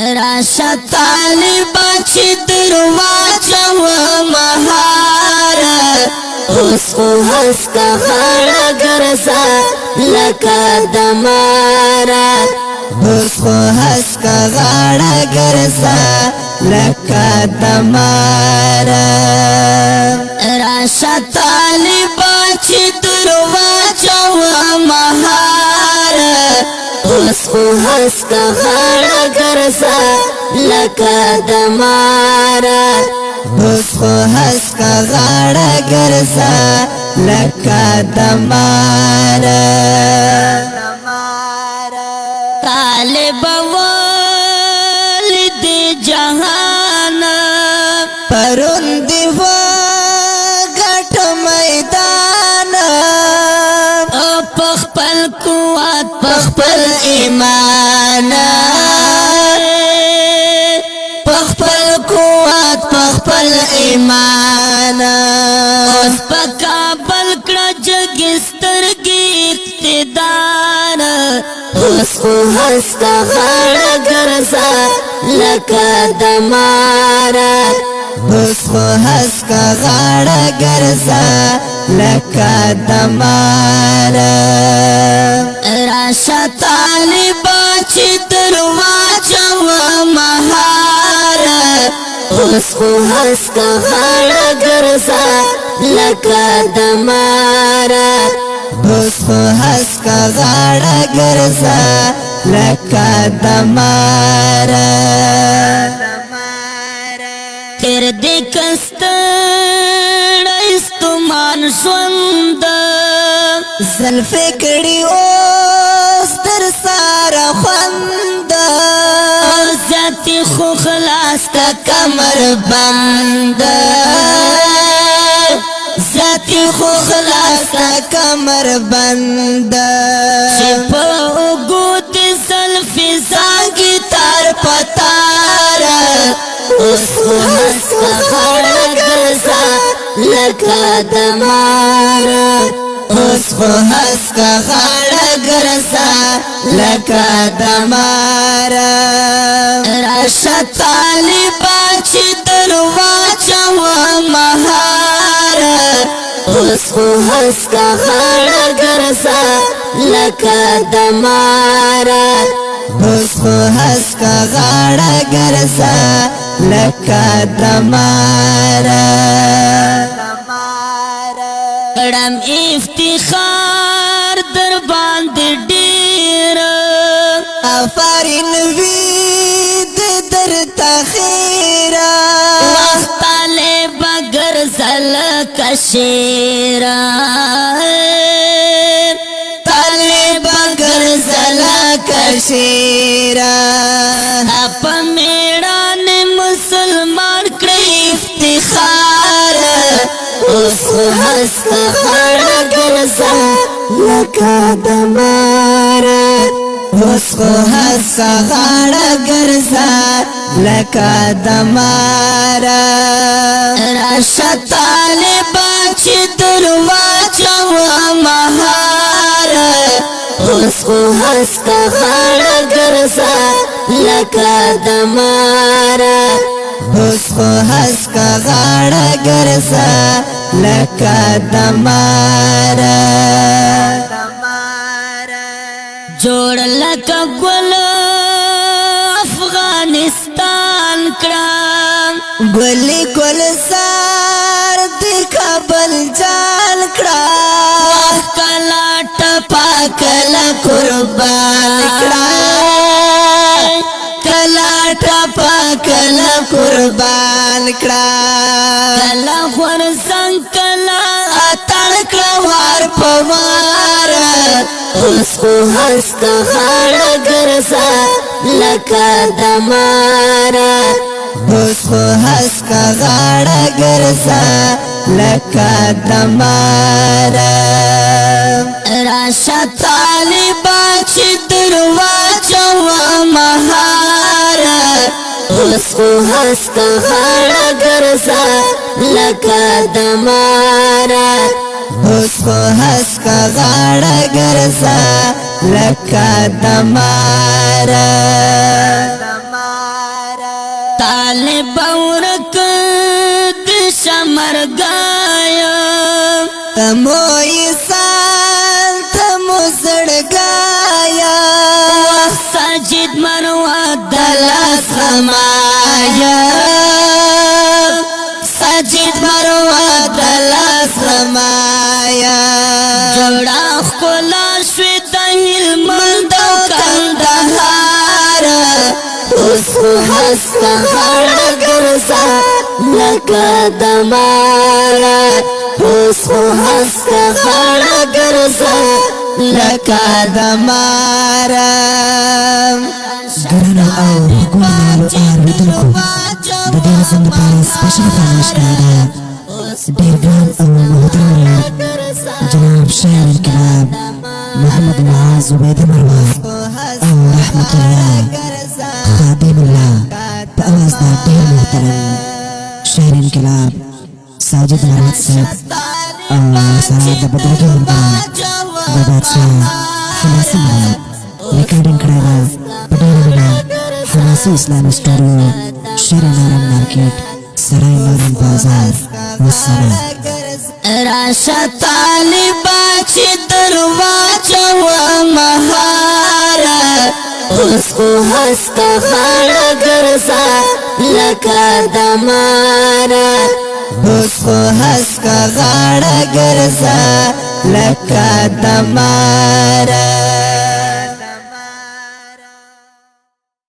راشه طالبه چې درواچه مهاره اوس خو هسکه غاړه ګرځه لکه د ماره اوس خو هسکه غاړه ګرځه لکه د ماره راشه طالبه چې درواچه مهاره اوس خو هسکه غاړه ګرځه لکه د ماره اوس خو هسکه غاړه ګرځه لکه د ماره طالب والد جهان پرون دی و غټ میدان پخپل قوت پخپل ایمان پخپل قوت پخپل ایمان اوس په کابل کړه جګسترګي اقتدار اوس خو هسکه غاړه ګرځه لکه د ماره اوس خو هسکه غاړه ګرځه لکه د ماره راشه طالبه چې درواچه مهاره اوس خو هسکه غاړه ګرځه لکه د ماره اوس خو هسکه غاړه ګرځه لکه د ماره تر دې کستړی ستومان ژوند زلفې کړي اوس در ساره خوند زیاتې خو خلاص کا کمر بند زیاتې خو خلاص کا کمر بند چې په اوږو دې زلفې زانګې تار پتار اوس خو هسکه غاړه ګرځه لکه د ماره اوس خو هسکه غاړه ګرځه لکه د ماره راشه طالبه چې درواچه مهاره اوس خو هسکه غاړه ګرځه لکه د ماره اوس خو هسکه غاړه ګرځه لکه د ماره کړم افتخار در باندې ډېر افرین وی د درته خیره وخت طالبه ګرځه لکه شیره طالبه ګرځه لکه شیره په میړانې مسلمان کړی افتخار اوس خو هسکه غاړه ګرځه لکه د ماره اوس خو هسکه غاړه ګرځه لکه د ماره راشه طالبه چې درواچه مهاره اوس خو هسکه غاړه ګرځه لکه د ماره اوس خو هسکه غاړه ګرځه لکه د ماره جوړ لکه ګل افغانستان کړم ګلې ګل سار د کابل جال کړم کلا ټپا کلا قربان کړم کلا ټپا کلا قربان کړم کلا غورځنګ کلا اتل کړه وار په وار اوس خو هسکه غاړه ګرځه لکه د ماره اوس خو هسکه غاړه ګرځه لکه د ماره راشه طالبه چې درواچه مهاره اوس خو هسکه غاړه ګرځه لکه د ماره اوس خو هسکه غاړه ګرځه لکه د ماره طالب ورک دشمر گایا تموی سال تمو زړګایا ساجد مروا دلاس خمایا ساجد مروا دلاس رمایا جوړا خپلا شوي د هلمند او کندهار اوس خو هسته غاړه ګرځه لکه د ماره اوس خو هسته غاړه ګرځه لکه د مارم ګرانو او ګوانو اوریدونکو د دې رسم لپاره سپیشل فرمایش کړی دی ډېر ګران او محترم جناب شاعر انقلاب محمد معاذ عبید مروه او رحمت الله خادم الله په اواز د ډېر محترم شاعر انقلاب ساجد مراد صاحب او سره د بدرګي ملګرو د بادشاه خلاصي مراد ریکارډینګ کړی ده په ډېره مینه خلاصي اسلامي سټوډیو شیر نارم مارکیټ سرای نارم بازار والسلام راشا طالبا چې درواچو مهاره اوس خو هسته غاړه ګرځه لکه د ماره اوس خو هسکه غاړه ګرځه لکه د ماره